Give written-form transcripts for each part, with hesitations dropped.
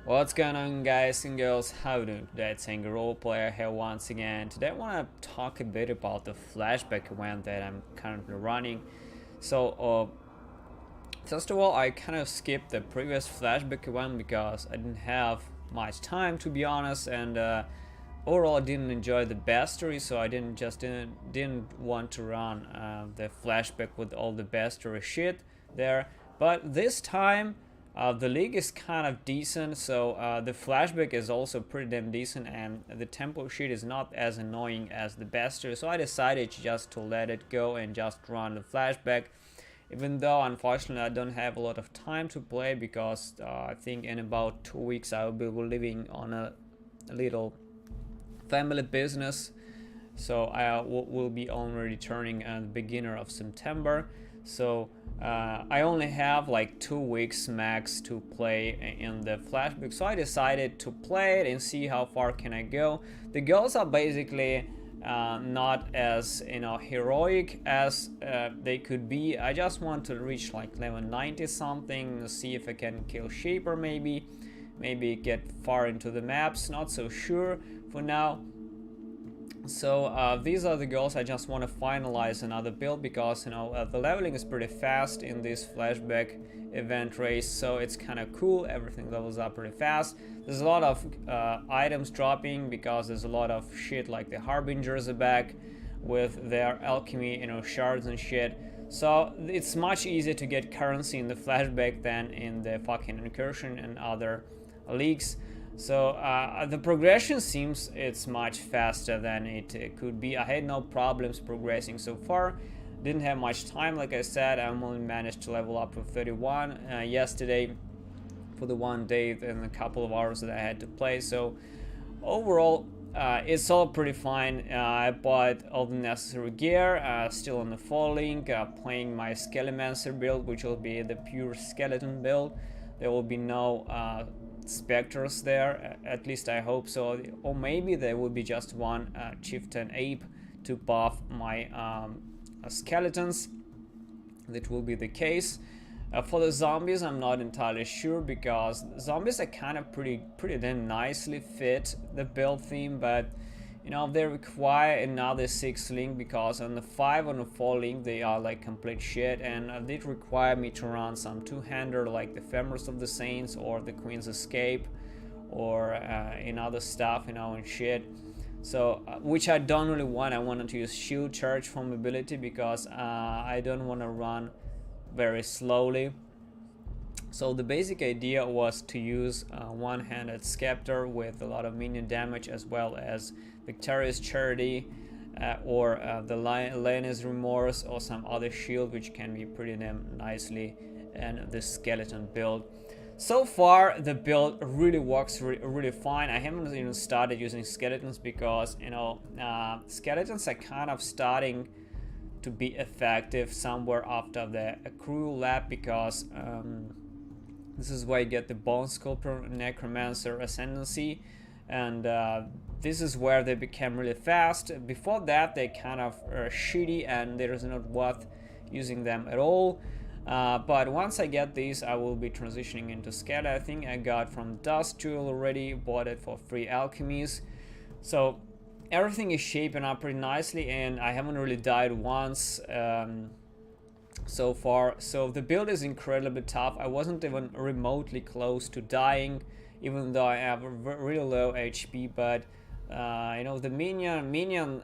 What's going on, guys and girls? How you doing today? It's Anger Role Player here once again. Today I want to talk a bit about the flashback event that I'm currently running. First of all, I kind of skipped the previous flashback event because I didn't have much time, to be honest, and overall I didn't enjoy the bestiary, so I didn't want to run the flashback with all the bestiary shit there. But this time the league is kind of decent, so the flashback is also pretty damn decent, and the tempo sheet is not as annoying as the bestiary, so I decided just to let it go and just run the flashback, even though unfortunately I don't have a lot of time to play because I think in about 2 weeks I will be living on a little family business, so I will be only returning at the beginning of September. So I only have like 2 weeks max to play in the flashback, so I decided to play it and see how far can I go. The goals are basically not as heroic as they could be. I just want to reach like level 90 something, see if I can kill Shaper, maybe get far into the maps, not so sure for now. So these are the goals. I just want to finalize another build because the leveling is pretty fast in this flashback event race, so it's kind of cool. Everything levels up pretty fast. There's a lot of items dropping because there's a lot of shit, like the Harbingers are back with their alchemy, shards and shit. So it's much easier to get currency in the flashback than in the fucking Incursion and other leagues. So the progression seems it's much faster than it could be. I had no problems progressing so far. Didn't have much time, like I said. I only managed to level up to 31 yesterday for the one day and a couple of hours that I had to play. So overall, it's all pretty fine. I bought all the necessary gear, still on the fall link, playing my Skelemancer build, which will be the pure skeleton build. There will be no specters there, at least I hope so, or maybe there will be just one chieftain ape to buff my skeletons. That will be the case. For the zombies, I'm not entirely sure because zombies are kind of pretty damn nicely fit the build theme, but they require another 6 link because on the 5 on the 4 link they are like complete shit, and they require me to run some two-hander like the Femorous of the Saints or the Queen's Escape or in other stuff, and shit. So which I don't really want. I wanted to use shield charge for mobility because I don't want to run very slowly. So the basic idea was to use one-handed scepter with a lot of minion damage, as well as Victorious Charity or the Lioness Remorse or some other shield, which can be pretty damn nicely in the skeleton build. So far the build really works really fine. I haven't even started using skeletons because skeletons are kind of starting to be effective somewhere after the accrual lap, because this is where you get the Bone Sculptor Necromancer Ascendancy, and this is where they became really fast. Before that they kind of are shitty and there is not worth using them at all. But once I get these, I will be transitioning into Skeleton. I think I got from Dust Jewel already, bought it for free alchemies. So everything is shaping up pretty nicely, and I haven't really died once so far. So the build is incredibly tough. I wasn't even remotely close to dying, even though I have a really low HP, but the minion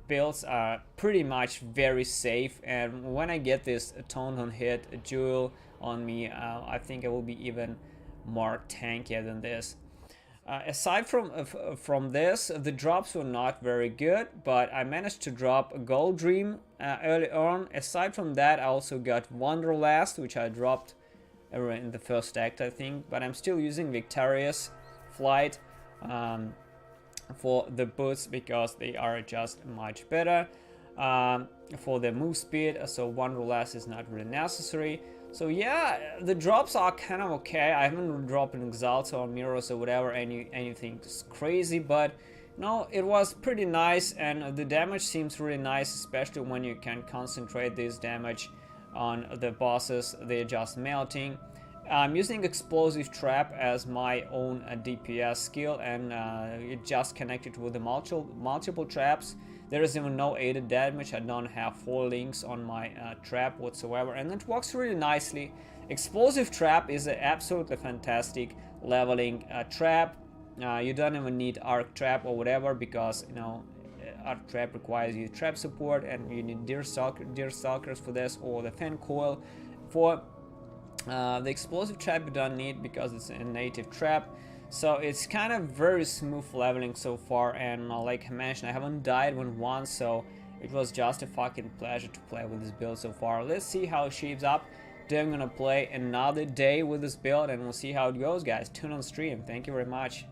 builds are pretty much very safe, and when I get this Tonton hit jewel on me, I think I will be even more tankier than this. Aside from this, the drops were not very good, but I managed to drop a Gold Dream early on. Aside from that, I also got Wanderlust, which I dropped in the first act, I think, but I'm still using Victorious Flight for the boots because they are just much better for the move speed, so Wanderlust is not really necessary. So yeah, the drops are kind of okay. I haven't dropped an Exalt or Mirrors or whatever, anything crazy, but no, it was pretty nice, and the damage seems really nice, especially when you can concentrate this damage on the bosses. They're just melting. I'm using Explosive Trap as my own DPS skill, and it just connected with the multiple traps. There is even no aided damage. I don't have 4 links on my trap whatsoever, and it works really nicely. Explosive Trap is an absolutely fantastic leveling trap. You don't even need Arc Trap or whatever, because you know Arc Trap requires you trap support, and you need Deerstalkers for this, or the Fan Coil for the Explosive Trap. You don't need, because it's a native trap. So it's kind of very smooth leveling so far, and like I mentioned, I haven't died even once, so it was just a fucking pleasure to play with this build so far. Let's see how it shapes up. Today I'm gonna play another day with this build, and we'll see how it goes, guys. Tune on stream. Thank you very much.